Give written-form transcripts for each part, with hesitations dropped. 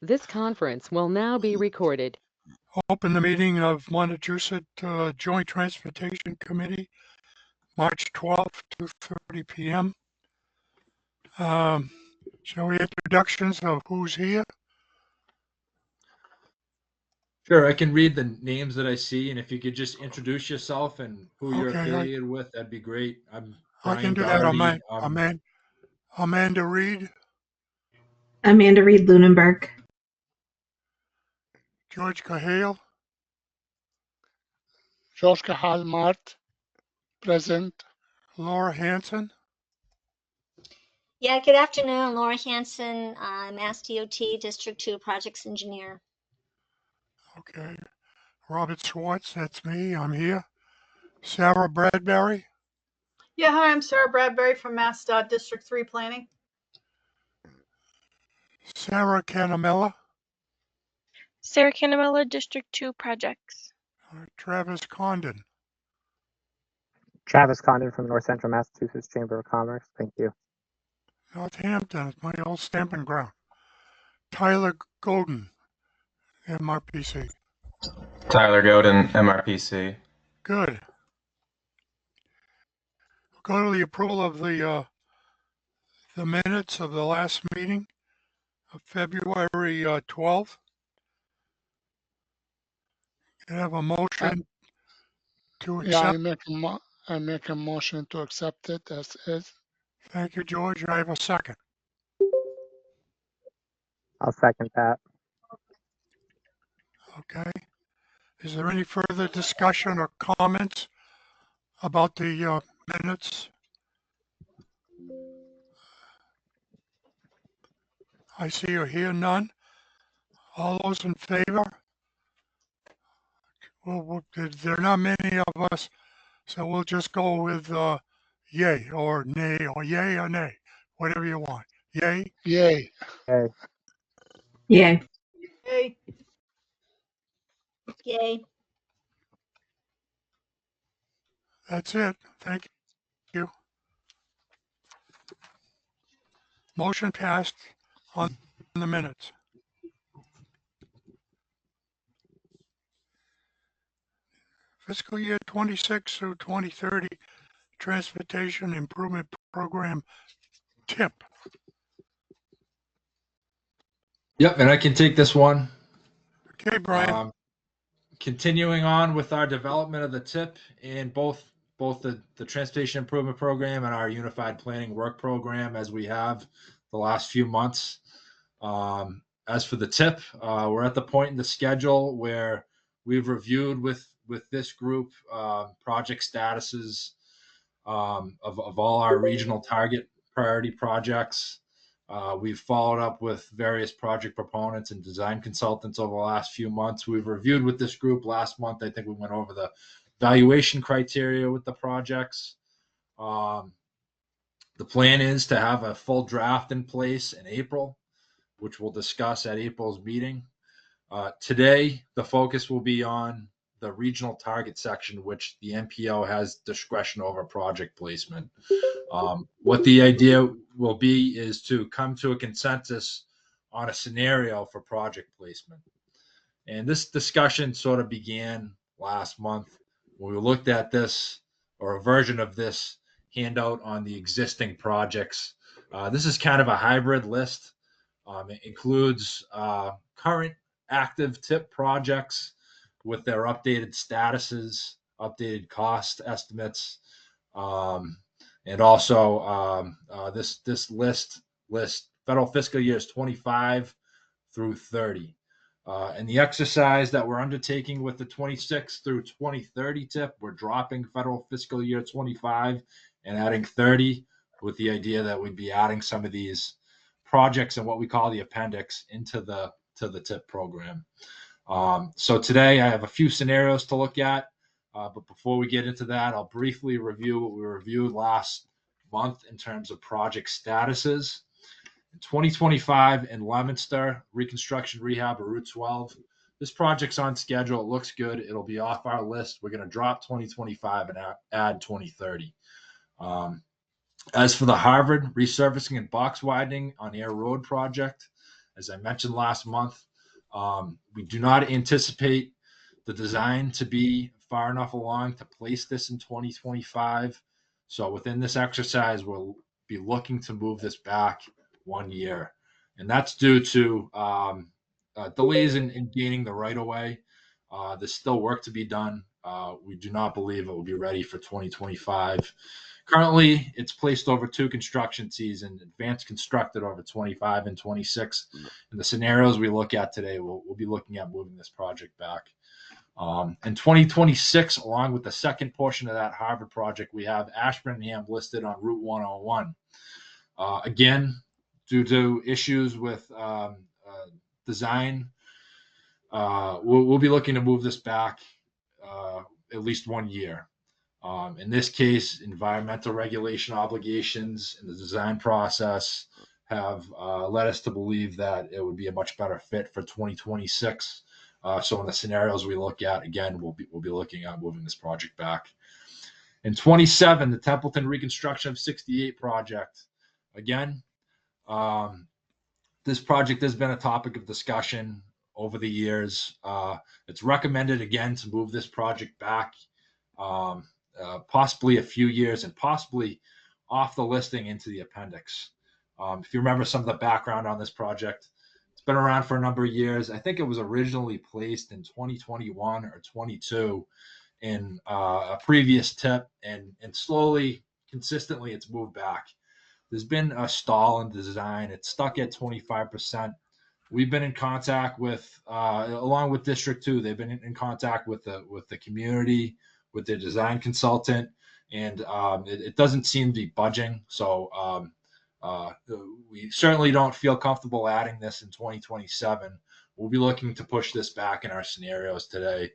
This conference will now be recorded. Open the meeting of Montachusett Joint Transportation Committee, March 12th, 2:30 p.m. Shall we introductions of who's here? Sure, I can read the names that I see, and if you could just introduce yourself and who you're Okay, affiliated with, that'd be great. I'm I can Brian do that. Doherty. Amanda Reed, Amanda Reed Lunenburg. George Cahill, George Mart, present. Laura Hanson, Yeah, good afternoon, Laura Hanson. I'm Mass DOT District 2 Projects Engineer. okay. Robert Swartz, that's me, I'm here. Sarah Bradbury, Yeah, hi, I'm Sarah Bradbury from MassDOT District 3 Planning. Sarah Canamella, Sarah Canamella, District 2 Projects. Travis Condon, Travis Condon from North Central Massachusetts Chamber of Commerce. Thank you. Northampton, my old stamping ground. Tyler Golden, MRPC. Tyler Godin, MRPC. Good. Go to the approval of the minutes of the last meeting of February 12th. Can I have a motion to Yeah, accept? I make a motion to accept it as is. Thank you, George. I have a second. I'll second that. Okay. Is there any further discussion or comments about the minutes? I see or hear none. All those in favor? Well, there are not many of us, so we'll just go with yay or nay, or yay or nay, whatever you want. Yay? Yay. Okay. Yay. Hey, Yay. That's it. Thank you. Motion passed on the minutes. Fiscal year 26 through 2030 Transportation Improvement Program TIP. Yep, and I can take this one. Okay, Brian. Continuing on with our development of the TIP in both the Transportation Improvement Program and our Unified Planning Work Program, as we have the last few months. As for the TIP, we're at the point in the schedule where we've reviewed with this group project statuses of all our regional target priority projects. We've followed up with various project proponents and design consultants over the last few months. We've reviewed with this group last month. I think we went over the valuation criteria with the projects. The plan is to have a full draft in place in April, which we'll discuss at April's meeting. Today, the focus will be on the regional target section, which the MPO has discretion over project placement. What the idea will be is to come to a consensus on a scenario for project placement. And this discussion sort of began last month when we looked at this, or a version of this handout on the existing projects. This is kind of a hybrid list. It includes current active TIP projects with their updated statuses, updated cost estimates, and also this list federal fiscal years 25 through 30. And the exercise that we're undertaking with the 26 through 2030 TIP, we're dropping federal fiscal year 25 and adding 30, with the idea that we'd be adding some of these projects and what we call the appendix into the TIP program. So today I have a few scenarios to look at, but before we get into that, I'll briefly review what we reviewed last month in terms of project statuses. In 2025 in Leominster, reconstruction rehab of Route 12. This project's on schedule. It looks good. It'll be off our list. We're going to drop 2025 and add 2030. As for the Harvard resurfacing and box widening on Air Road project, As I mentioned last month, we do not anticipate the design to be far enough along to place this in 2025. So within this exercise, we'll be looking to move this back 1 year. And that's due to delays in gaining the right of way. There's still work to be done. We do not believe it will be ready for 2025. Currently, it's placed over 2 construction seasons, advanced constructed over 25 and 26. In the scenarios we look at today, we'll be looking at moving this project back. In 2026, along with the second portion of that Harvard project, we have Ashburnham listed on Route 101. Again, due to issues with design, we'll be looking to move this back at least 1 year. In this case, environmental regulation obligations in the design process have led us to believe that it would be a much better fit for 2026. So in the scenarios we look at, again, we'll be looking at moving this project back. In 27, the Templeton Reconstruction of 68 project. Again, this project has been a topic of discussion over the years. It's recommended again to move this project back possibly a few years and possibly off the listing into the appendix. If you remember some of the background on this project, it's been around for a number of years. I think it was originally placed in 2021 or 22 in a previous tip, and slowly, consistently, it's moved back. There's been a stall in the design. It's stuck at 25%. We've been in contact with, along with District 2, they've been in contact with the community, with their design consultant, and it doesn't seem to be budging. So we certainly don't feel comfortable adding this in 2027. We'll be looking to push this back in our scenarios today,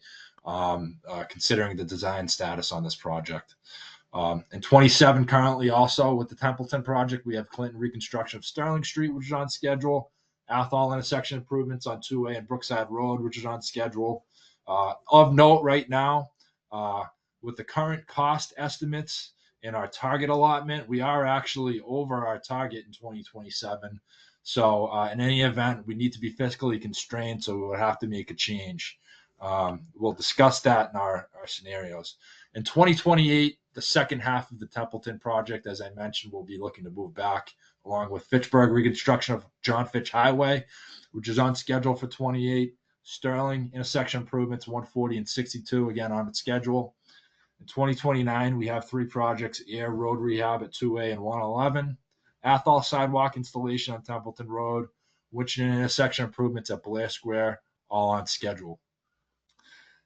considering the design status on this project. In 27, currently also with the Templeton project, we have Clinton reconstruction of Sterling Street, which is on schedule. Athol intersection improvements on 2A and Brookside Road, which is on schedule. Of note right now, with the current cost estimates in our target allotment, we are actually over our target in 2027. So in any event, we need to be fiscally constrained, so we would have to make a change. We'll discuss that in our scenarios. In 2028, the second half of the Templeton project, as I mentioned, we'll be looking to move back, along with Fitchburg reconstruction of John Fitch Highway, which is on schedule for 28. Sterling intersection improvements 140 and 62, again on its schedule. In 2029, we have 3 projects: Air Road Rehab at 2A and 111, Athol sidewalk installation on Templeton Road, which and intersection improvements at Blair Square, all on schedule.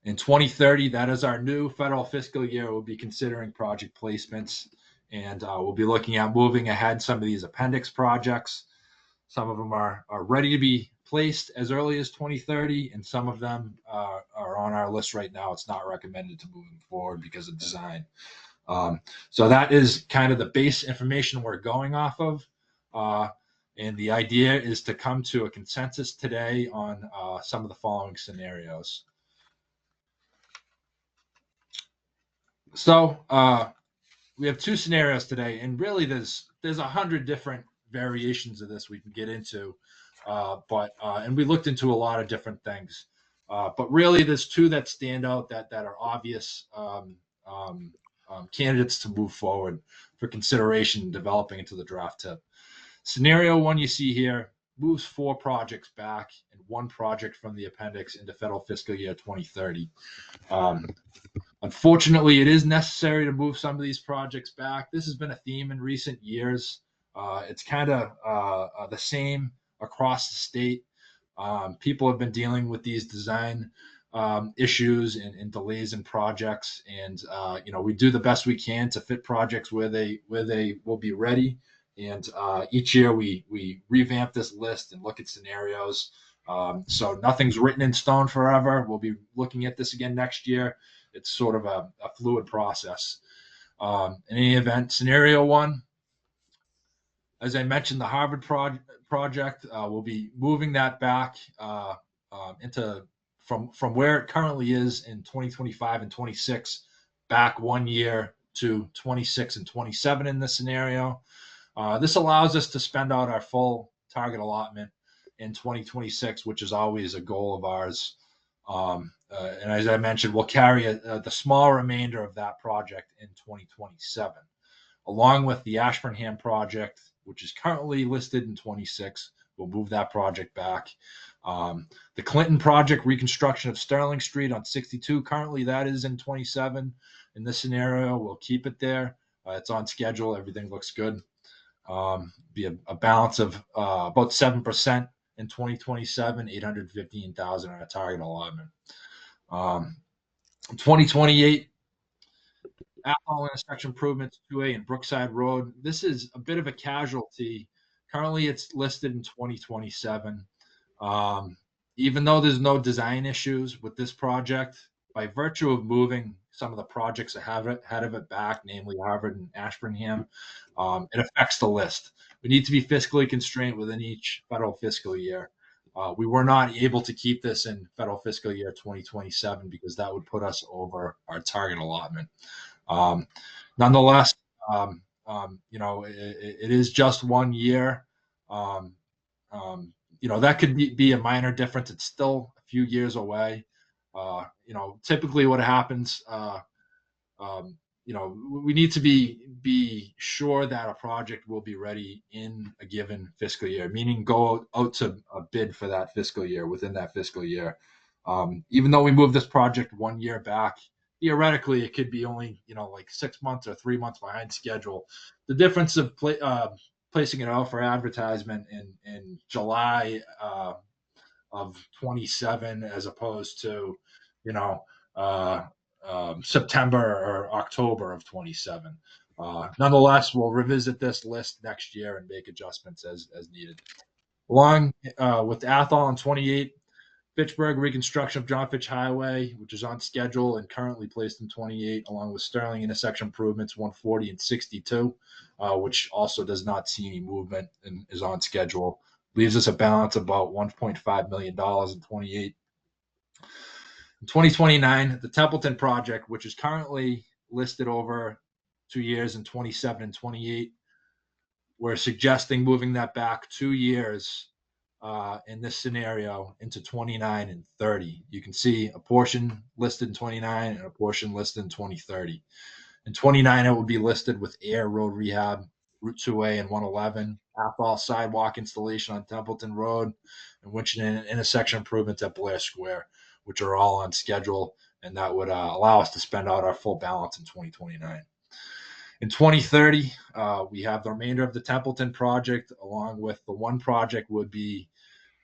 In 2030, that is our new federal fiscal year. We'll be considering project placements, and we'll be looking at moving ahead some of these appendix projects. Some of them are ready to be placed as early as 2030, and some of them are on our list right now. It's not recommended to move them forward because of design. So that is kind of the base information we're going off of. And the idea is to come to a consensus today on some of the following scenarios. So we have 2 scenarios today, and really there's 100 different variations of this we can get into, and we looked into a lot of different things, but really there's 2 that stand out that are obvious candidates to move forward for consideration and developing into the draft tip. Scenario 1 you see here moves 4 projects back and 1 project from the appendix into federal fiscal year 2030. Unfortunately, it is necessary to move some of these projects back. This has been a theme in recent years. It's kind of the same across the state. People have been dealing with these design issues and delays in projects, and we do the best we can to fit projects where they will be ready. And each year we revamp this list and look at scenarios. So nothing's written in stone forever. We'll be looking at this again next year. It's sort of a fluid process. In any event, scenario 1, as I mentioned, the Harvard project, we'll be moving that back into from where it currently is in 2025 and 26, back 1 year to 26 and 27 in this scenario. This allows us to spend out our full target allotment in 2026, which is always a goal of ours. And as I mentioned, we'll carry the small remainder of that project in 2027, along with the Ashburnham project, which is currently listed in 26. We'll move that project back. The Clinton project, reconstruction of Sterling Street on 62, currently that is in 27. In this scenario, we'll keep it there. It's on schedule. Everything looks good. Be a balance of about 7% in 2027, 815,000 on a target allotment. 2028, Athol intersection improvements 2A and Brookside Road. This is a bit of a casualty. Currently, it's listed in 2027. Even though there's no design issues with this project, by virtue of moving some of the projects ahead of it back, namely Harvard and Ashburnham, it affects the list. We need to be fiscally constrained within each federal fiscal year. We were not able to keep this in federal fiscal year 2027 because that would put us over our target allotment. Nonetheless, it is just 1 year. That could be a minor difference. It's still a few years away. Typically what happens, we need to be sure that a project will be ready in a given fiscal year, meaning go out to a bid for that fiscal year within that fiscal year. Even though we moved this project 1 year back, theoretically it could be only, like 6 months or 3 months behind schedule. The difference of placing it out for advertisement in July of 27 as opposed to, September or October of 27. Nonetheless, we'll revisit this list next year and make adjustments as needed. Along with Athol on 28, Fitchburg reconstruction of John Fitch Highway, which is on schedule and currently placed in 28, along with Sterling intersection improvements 140 and 62, which also does not see any movement and is on schedule. Leaves us a balance of about $1.5 million in 28. In 2029, the Templeton project, which is currently listed over 2 years in 27 and 28, we're suggesting moving that back 2 years in this scenario into 29 and 30. You can see a portion listed in 29 and a portion listed in 2030. In 29, it will be listed with air road rehab, Route 2A and 111, Athol sidewalk installation on Templeton Road, and Winchendon intersection improvements at Blair Square, which are all on schedule, and that would allow us to spend out our full balance in 2029. In 2030, we have the remainder of the Templeton project, along with the one project would be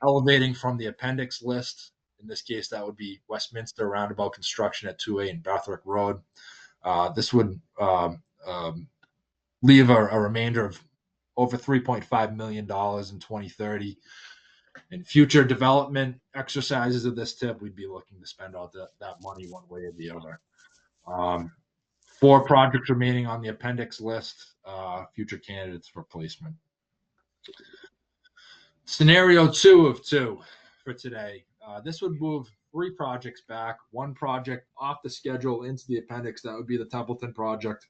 elevating from the appendix list. In this case, that would be Westminster roundabout construction at 2A and Bathrick Road. This would leave a remainder of over $3.5 million in 2030. In future development exercises of this tip, we'd be looking to spend out that money one way or the other. 4 projects remaining on the appendix list, future candidates for placement. Scenario 2 of 2 for today. This would move 3 projects back, 1 project off the schedule into the appendix. That would be the Templeton project,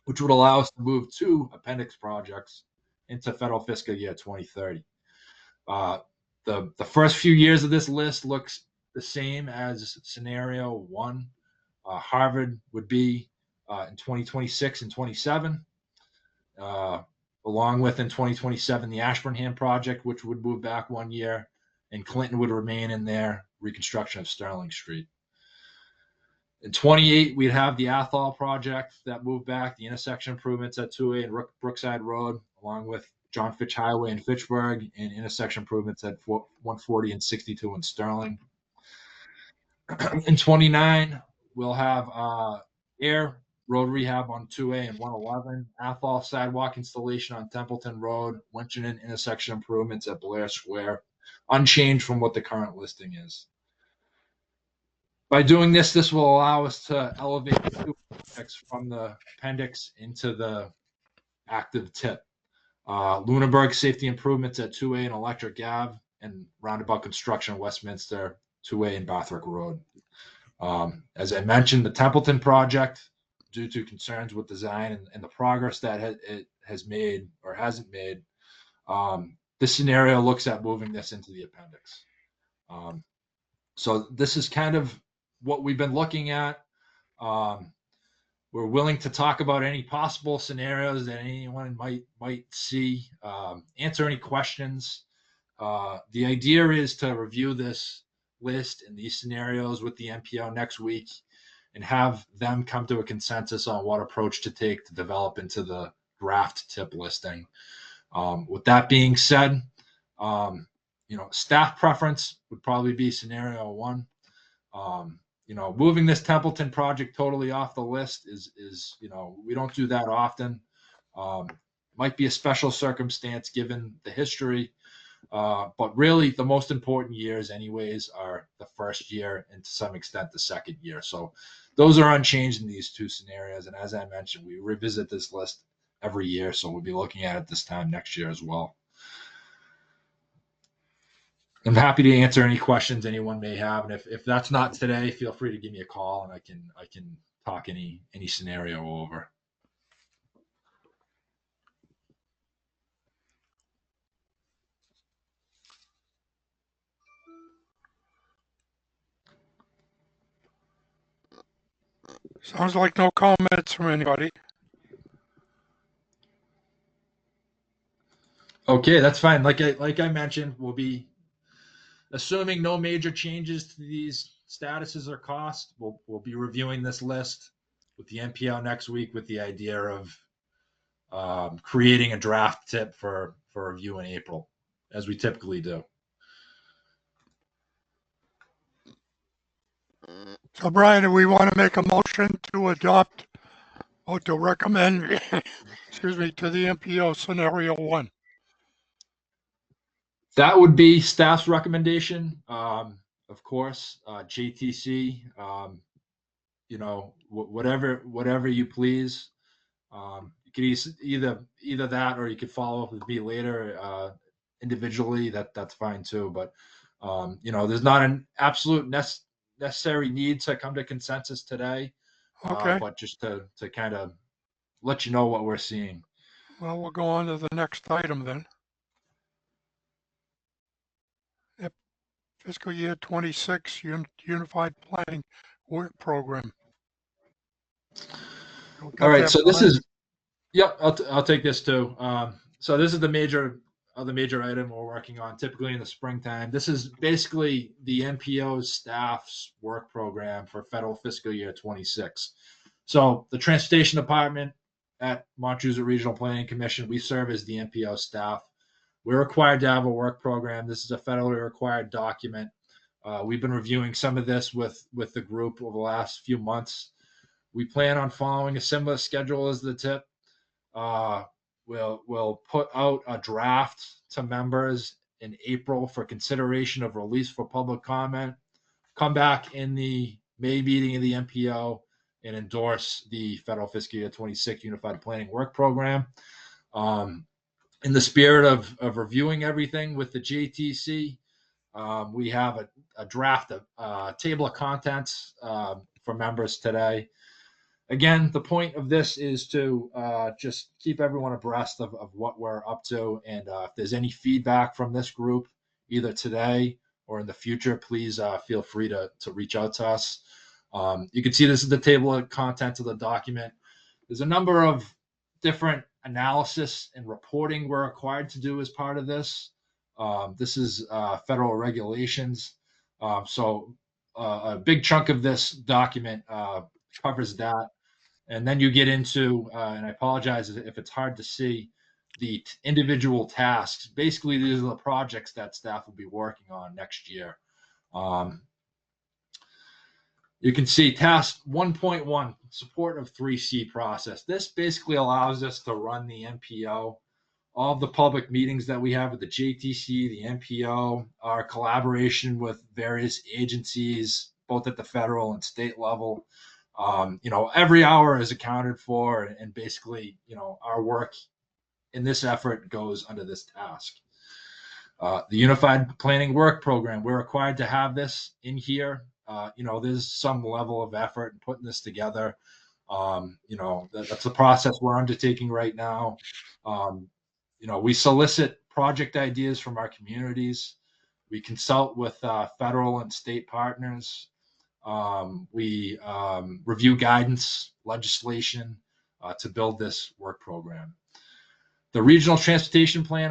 which would allow us to move 2 appendix projects into federal fiscal year 2030. The first few years of this list looks the same as scenario 1. Harvard would be in 2026 and 27, along with in 2027 the Ashburnham project, which would move back 1 year, and Clinton would remain in there, reconstruction of Sterling Street. In 28, we'd have the Athol project that moved back, the intersection improvements at 2A and Brookside Road, along with John Fitch Highway in Fitchburg, and intersection improvements at 140 and 62 in Sterling. In 29, we'll have air road rehab on 2A and 111, Athol sidewalk installation on Templeton Road, Winchendon intersection improvements at Blair Square, unchanged from what the current listing is. By doing this will allow us to elevate the 2 projects from the appendix into the active tip. Lunenburg safety improvements at 2A and Electric Ave, and roundabout construction in Westminster, 2A and Bathrick Road. As I mentioned, the Templeton project, due to concerns with design and the progress that it has made or hasn't made, this scenario looks at moving this into the appendix. So this is kind of what we've been looking at. We're willing to talk about any possible scenarios that anyone might see, answer any questions. The idea is to review this list and these scenarios with the MPO next week and have them come to a consensus on what approach to take to develop into the draft tip listing. With that being said, staff preference would probably be scenario one. Moving this Templeton project totally off the list is we don't do that often. Might be a special circumstance given the history, but really the most important years anyways are the first year and to some extent the second year. So those are unchanged in these two scenarios. And as I mentioned, we revisit this list every year. So we'll be looking at it this time next year as well. I'm happy to answer any questions anyone may have, and if that's not today, feel free to give me a call, and I can talk any scenario over. Sounds like no comments from anybody. Okay, that's fine. Like I mentioned, we'll be assuming no major changes to these statuses or costs. We'll be reviewing this list with the MPO next week with the idea of creating a draft tip for review in April, as we typically do. So Brian, do we want to make a motion to adopt or to recommend, excuse me, to the MPO scenario one? That would be staff's recommendation. Of course, JTC, whatever you please. You could either that, or you could follow up with me later individually. That's fine too. But there's not an absolute necessary need to come to consensus today. Okay. But just to kind of let you know what we're seeing. Well, we'll go on to the next item then. Fiscal year 26 Unified Planning Work Program. All right, so this is, yep, I'll take this too. So this is the major item we're working on typically in the springtime. This is basically the MPO's staff's work program for federal fiscal year 26. So the Transportation Department at Montachusett Regional Planning Commission, we serve as the MPO staff. We're required to have a work program. This is a federally required document. We've been reviewing some of this with the group over the last few months. We plan on following a similar schedule as the TIP. We'll put out a draft to members in April for consideration of release for public comment. Come back in the May meeting of the MPO and endorse the federal fiscal year 26 Unified Planning Work Program. In the spirit of reviewing everything with the JTC, we have a draft of table of contents for members today. Again, the point of this is to just keep everyone abreast of what we're up to. And if there's any feedback from this group, either today or in the future, please feel free to reach out to us. You can see this is the table of contents of the document. There's a number of different analysis and reporting we're required to do as part of this. This is federal regulations. So a big chunk of this document covers that. And then you get into, and I apologize if it's hard to see, the individual tasks. Basically, these are the projects that staff will be working on next year. You can see task 1.1, support of 3C process. This basically allows us to run the MPO, all of the public meetings that we have with the JTC, the MPO, our collaboration with various agencies, both at the federal and state level. Every hour is accounted for, and basically, our work in this effort goes under this task. The Unified Planning Work Program, we're required to have this in here. There's some level of effort in putting this together. That's the process we're undertaking right now. We solicit project ideas from our communities. We consult with federal and state partners. We review guidance, legislation to build this work program. The Regional Transportation Plan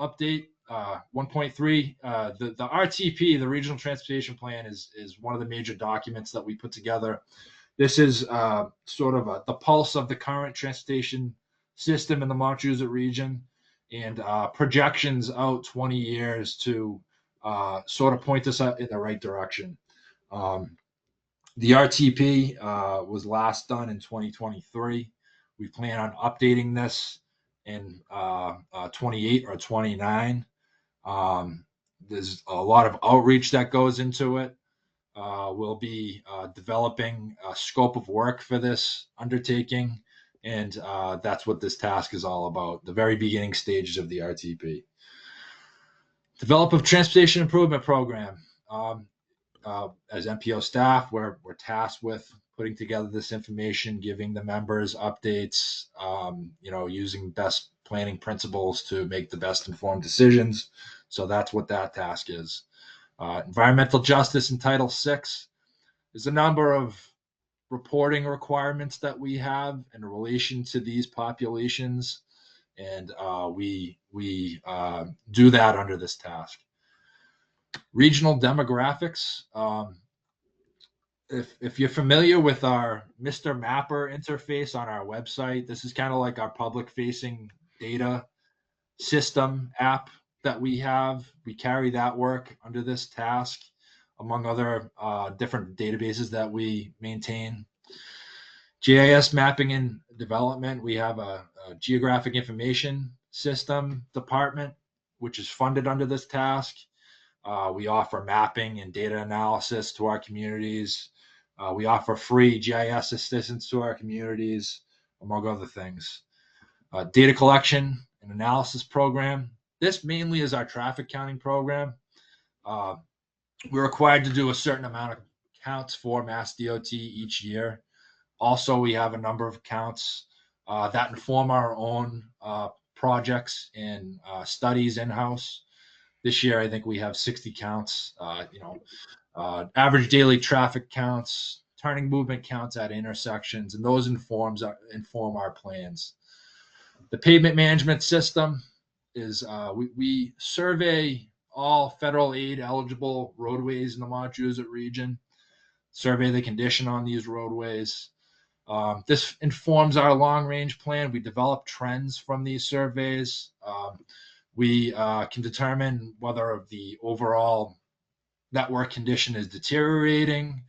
update 1.3. The RTP, the Regional Transportation Plan, is one of the major documents that we put together. This is sort of the pulse of the current transportation system in the Montachusett region, and projections out 20 years to sort of point us in the right direction. The RTP was last done in 2023. We plan on updating this in 28 or 29. There's a lot of outreach that goes into it. We'll be developing a scope of work for this undertaking, and that's what this task is all about, the very beginning stages of the RTP. Develop a transportation improvement program. As MPO staff, we're tasked with putting together this information, giving the members updates, using best planning principles to make the best informed decisions. So that's what that task is. Environmental justice in Title VI. There's a number of reporting requirements that we have in relation to these populations, and we do that under this task. Regional demographics. If you're familiar with our Mr. Mapper interface on our website, this is kind of like our public-facing data system app that we have. We carry that work under this task, among other different databases that we maintain. GIS mapping and development. We have a geographic information system department, which is funded under this task. We offer mapping and data analysis to our communities. We offer free GIS assistance to our communities, among other things. Data collection and analysis program. This mainly is our traffic counting program. We're required to do a certain amount of counts for Mass DOT each year. Also, we have a number of counts that inform our own projects and studies in-house. This year, I think we have 60 counts, average daily traffic counts, turning movement counts at intersections, and those inform our plans. The pavement management system is we survey all federal aid eligible roadways in the Montachusett region, survey the condition on these roadways. This informs our long range plan. We develop trends from these surveys. We can determine whether the overall network condition is deteriorating.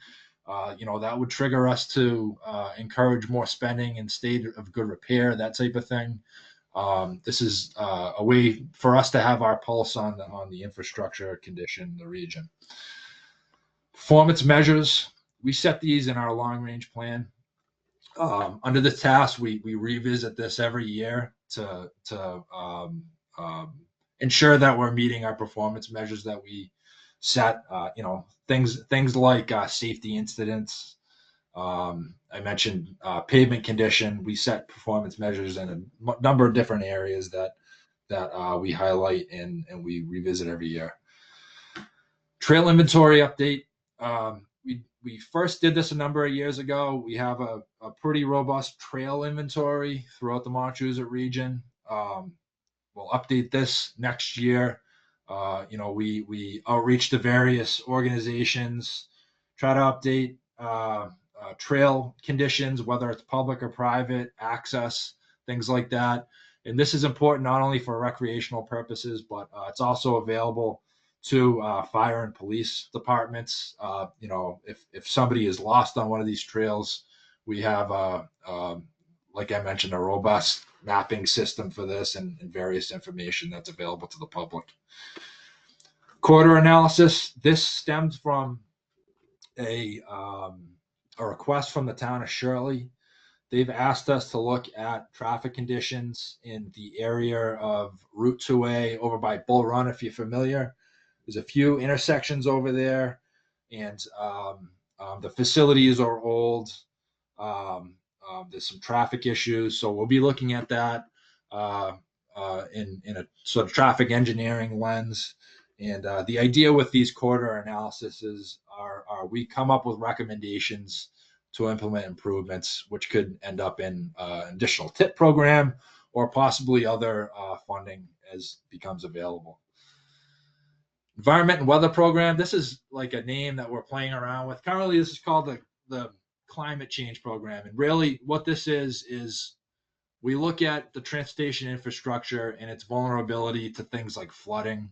That would trigger us to encourage more spending in state of good repair, that type of thing. This is a way for us to have our pulse on the infrastructure condition in the region. Performance measures, we set these in our long range plan. Under the task, we revisit this every year to ensure that we're meeting our performance measures that we set. Things like safety incidents. I mentioned pavement condition. We set performance measures in a number of different areas that we highlight and we revisit every year. Trail inventory update. We first did this a number of years ago. We have a pretty robust trail inventory throughout the Montachusett region. We'll update this next year. We outreach to various organizations, try to update trail conditions, whether it's public or private, access, things like that. And this is important not only for recreational purposes, but it's also available to fire and police departments. If somebody is lost on one of these trails, we have, like I mentioned, a robust mapping system for this and various information that's available to the public. Corridor analysis. This stems from a request from the town of Shirley. They've asked us to look at traffic conditions in the area of Route 2A over by Bull Run, if you're familiar. There's a few intersections over there, and the facilities are old. There's some traffic issues, so we'll be looking at that in a sort of traffic engineering lens. And the idea with these corridor analyses are we come up with recommendations to implement improvements, which could end up in an additional TIP program or possibly other funding as becomes available. Environment and Weather Program. This is like a name that we're playing around with. Currently, this is called the Climate Change Program. And really what this is we look at the transportation infrastructure and its vulnerability to things like flooding.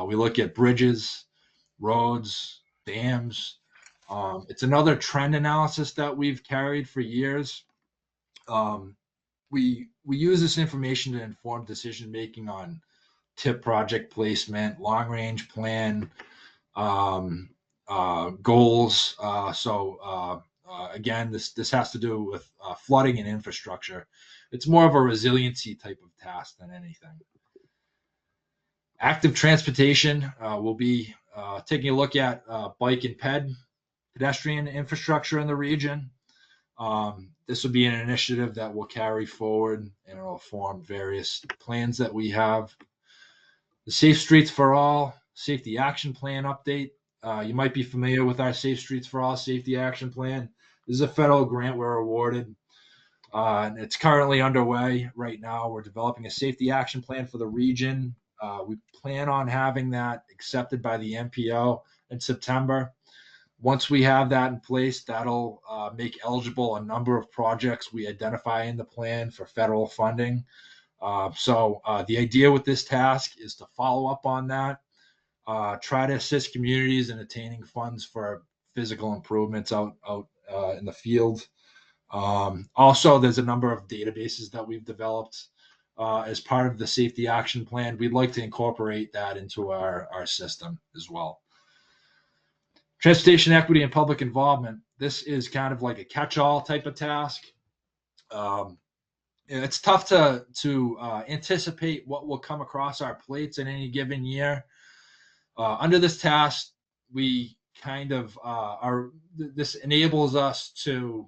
We look at bridges, roads, dams. It's another trend analysis that we've carried for years. We use this information to inform decision making on TIP project placement, long range plan, goals. Again, this has to do with flooding and infrastructure. It's more of a resiliency type of task than anything. Active transportation will be taking a look at bike and pedestrian infrastructure in the region. This will be an initiative that will carry forward and it will form various plans that we have. The Safe Streets for All Safety Action Plan update. You might be familiar with our Safe Streets for All Safety Action Plan. This is a federal grant we're awarded. And it's currently underway right now. We're developing a safety action plan for the region. We plan on having that accepted by the MPO in September. Once we have that in place, that'll make eligible a number of projects we identify in the plan for federal funding. The idea with this task is to follow up on that, try to assist communities in attaining funds for physical improvements out in the field. Also, there's a number of databases that we've developed as part of the safety action plan. We'd like to incorporate that into our system as well. Transportation equity and public involvement. This is kind of like a catch-all type of task. It's tough to anticipate what will come across our plates in any given year. Under this task, we kind of this enables us to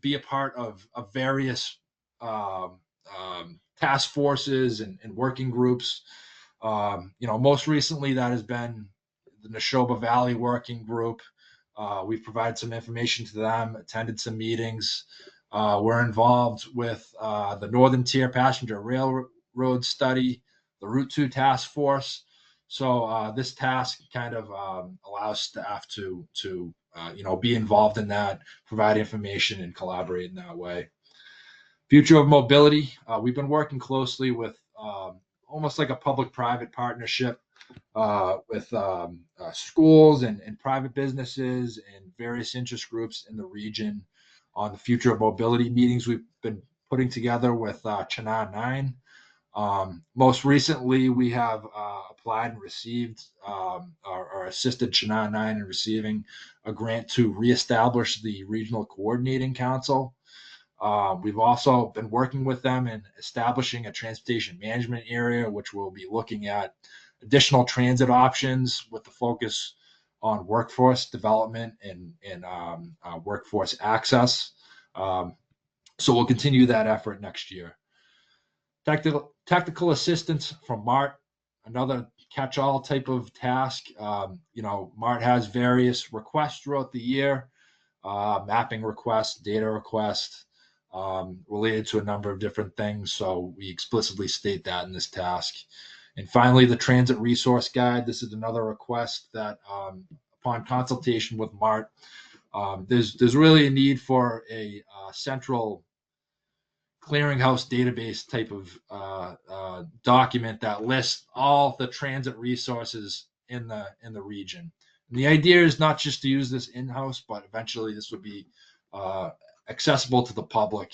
be a part of various task forces and working groups. Most recently that has been the Neshoba Valley Working Group. We've provided some information to them, attended some meetings. We're involved with the Northern Tier Passenger Railroad Study, the Route 2 Task Force. So this task kind of allows staff to be involved in that, provide information, and collaborate in that way. Future of mobility. We've been working closely with almost like a public-private partnership with schools and private businesses and various interest groups in the region on the future of mobility meetings we've been putting together with Chennai 9. Most recently, we have applied and received or assisted Chennai 9 in receiving a grant to reestablish the Regional Coordinating Council. We've also been working with them in establishing a transportation management area, which will be looking at additional transit options with the focus on workforce development and workforce access. So we'll continue that effort next year. Technical assistance from MART, another catch-all type of task. MART has various requests throughout the year, mapping requests, data requests, related to a number of different things. So we explicitly state that in this task. And finally, the Transit Resource Guide. This is another request that, upon consultation with MART, there's really a need for a central clearinghouse database type of document that lists all the transit resources in the region. And the idea is not just to use this in-house, but eventually this would be accessible to the public.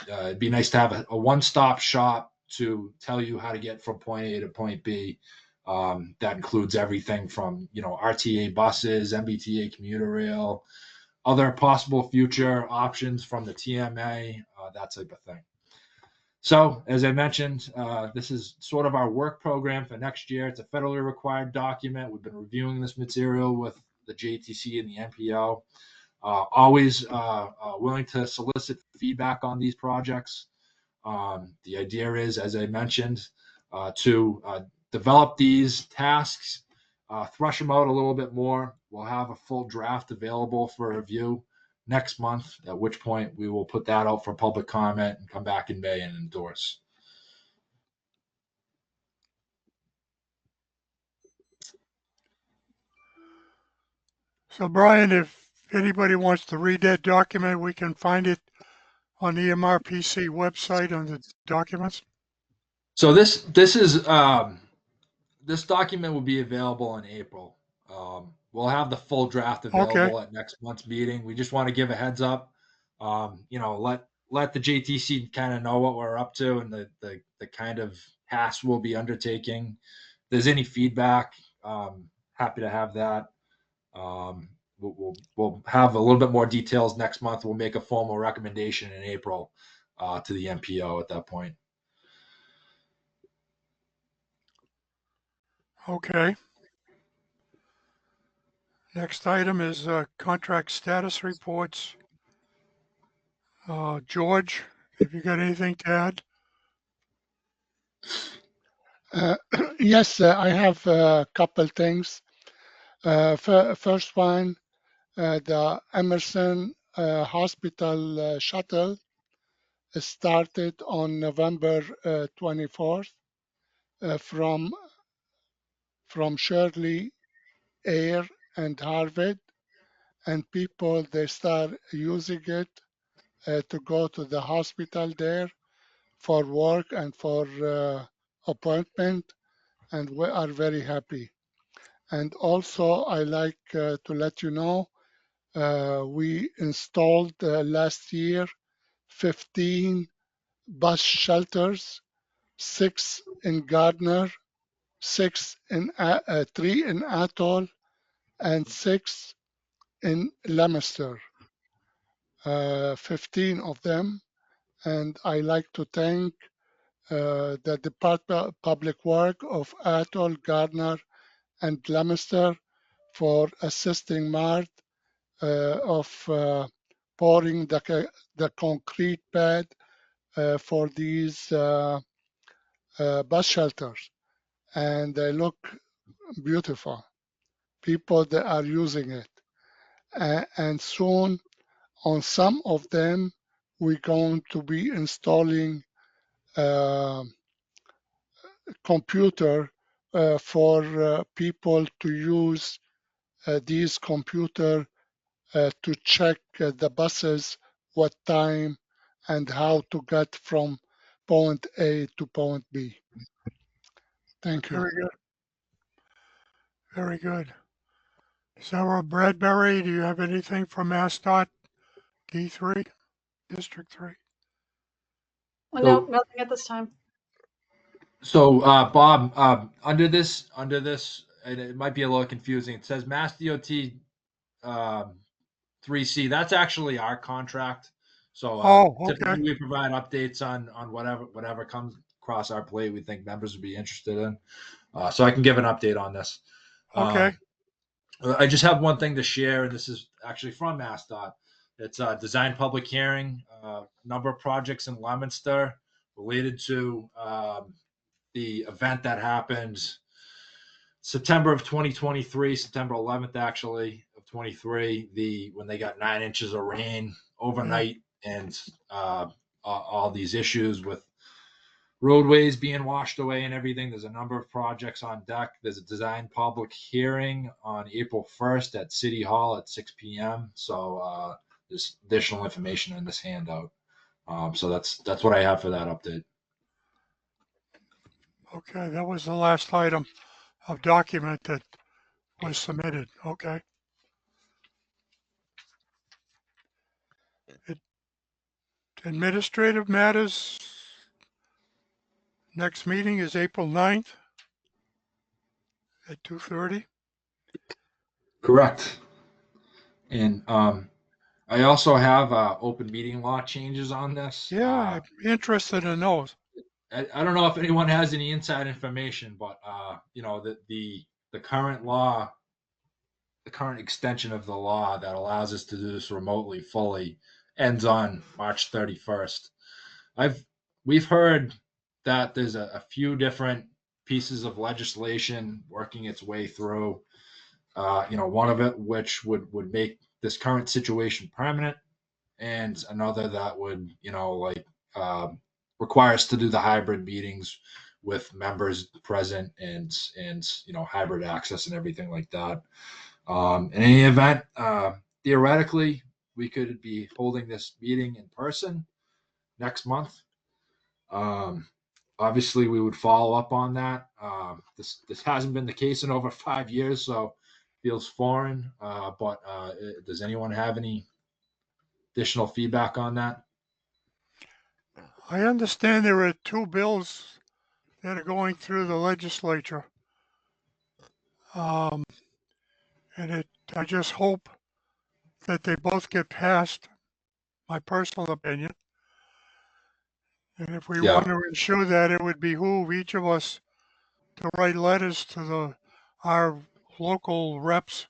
It'd be nice to have a one-stop shop to tell you how to get from point A to point B. That includes everything from RTA buses, MBTA commuter rail, other possible future options from the TMA, that type of thing. So as I mentioned, this is sort of our work program for next year. It's a federally required document. We've been reviewing this material with the JTC and the NPO. Always willing to solicit feedback on these projects. The idea is, as I mentioned, to develop these tasks, thrush them out a little bit more. We'll have a full draft available for review next month, at which point we will put that out for public comment and come back in May and endorse. So Brian, if anybody wants to read that document, we can find it on the MRPC website on the documents. So this document will be available in April. We'll have the full draft available at next month's meeting. We just want to give a heads up. Let the JTC kind of know what we're up to and the kind of tasks we'll be undertaking. If there's any feedback, happy to have that. We'll have a little bit more details next month. We'll make a formal recommendation in April to the MPO at that point. Okay. Next item is contract status reports. George, have you got anything to add? Yes, I have a couple things. First one, the Emerson Hospital shuttle started on November 24th from Shirley Air and Harvard, and people, they start using it to go to the hospital there for work and for appointment, and we are very happy. And also, I like to let you know, we installed last year 15 bus shelters, 6 in Gardner, 3 in Atoll, and 6 in Leominster. 15 of them, and I like to thank the Department of Public Work of Atoll, Gardner, and Leominster for assisting Mart of pouring the concrete pad for these bus shelters, and they look beautiful. People that are using it, and soon on some of them we're going to be installing computer for people to use these computer to check the buses, what time and how to get from point A to point B. Thank you. Very good. Very good. Sarah Bradbury, do you have anything from MassDOT D3, District 3? Well, no, nothing at this time. So, Bob, under this, and it might be a little confusing. It says Mass DOT 3C. That's actually our contract. So typically we provide updates on whatever comes across our plate we think members would be interested in. So I can give an update on this. Okay. I just have one thing to share, and this is actually from MassDOT. It's a design public hearing, a number of projects in Leominster related to the event that happened September of 2023, September 11th, actually, of 23, when they got 9 inches of rain overnight, and all these issues with roadways being washed away and everything. There's a number of projects on deck. There's a design public hearing on April 1st at City Hall at 6 p.m. So there's additional information in this handout. So that's what I have for that update. Okay, that was the last item of document that was submitted. Okay. Administrative matters. Next meeting is April 9th at 2:30. Correct. And I also have open meeting law changes on this. Yeah, I'm interested in those. I don't know if anyone has any inside information, but the current law, the current extension of the law that allows us to do this remotely fully ends on March 31st. we've heard that there's a few different pieces of legislation working its way through. One of it which would make this current situation permanent, and another that would, require us to do the hybrid meetings with members present and hybrid access and everything like that. In any event, theoretically, we could be holding this meeting in person next month. Obviously, we would follow up on that. This hasn't been the case in over 5 years, so feels foreign. But does anyone have any additional feedback on that? I understand there are 2 bills that are going through the legislature. And I just hope that they both get passed, my personal opinion. And if we want to ensure that, it would behoove each of us to write letters to our local reps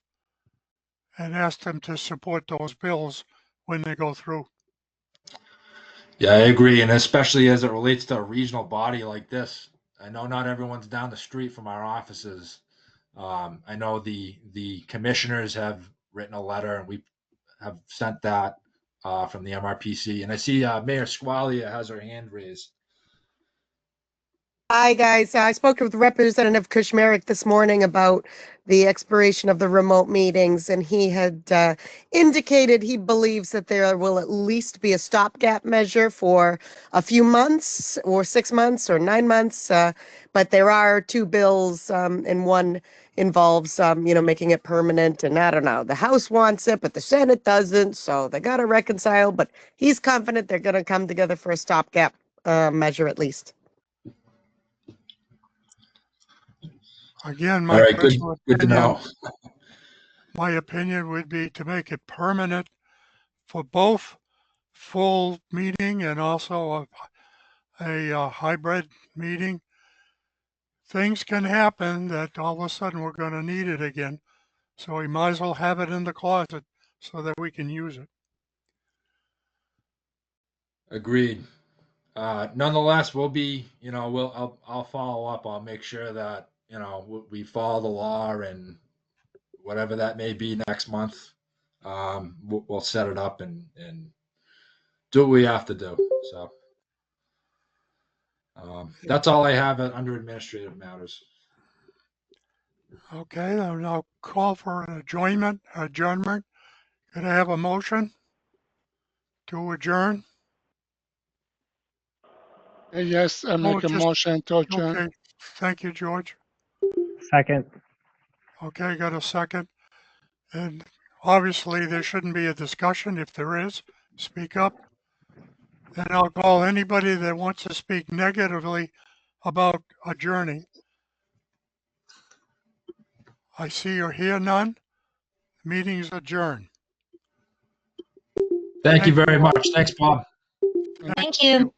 and ask them to support those bills when they go through. Yeah, I agree, and especially as it relates to a regional body like this. I know not everyone's down the street from our offices. I know the commissioners have written a letter, and we have sent that from the MRPC. And I see Mayor Squalia has her hand raised. Hi, guys. I spoke with Representative Kushmerek this morning about the expiration of the remote meetings, and he had indicated he believes that there will at least be a stopgap measure for a few months, or 6 months, or 9 months. But there are 2 bills, and one involves, making it permanent. And I don't know, the House wants it, but the Senate doesn't. So they got to reconcile. But he's confident they're going to come together for a stopgap measure at least. Again, All right, good to know. My opinion would be to make it permanent for both full meeting and also a hybrid meeting. Things can happen that all of a sudden we're going to need it again. So we might as well have it in the closet so that we can use it. Agreed. Nonetheless, we'll be, I'll follow up. I'll make sure that, we follow the law, and whatever that may be next month, we'll set it up and do what we have to do. So that's all I have under administrative matters. Okay, I'll now call for an adjournment. Could I have a motion to adjourn? Yes, I make a motion to adjourn. Okay, thank you, George. Second. Okay, got a second. And obviously there shouldn't be a discussion. If there is, speak up. Then I'll call anybody that wants to speak negatively about adjourning. I see or hear none. Meeting's adjourned. Thank you very much. Thanks, Bob. Thank you.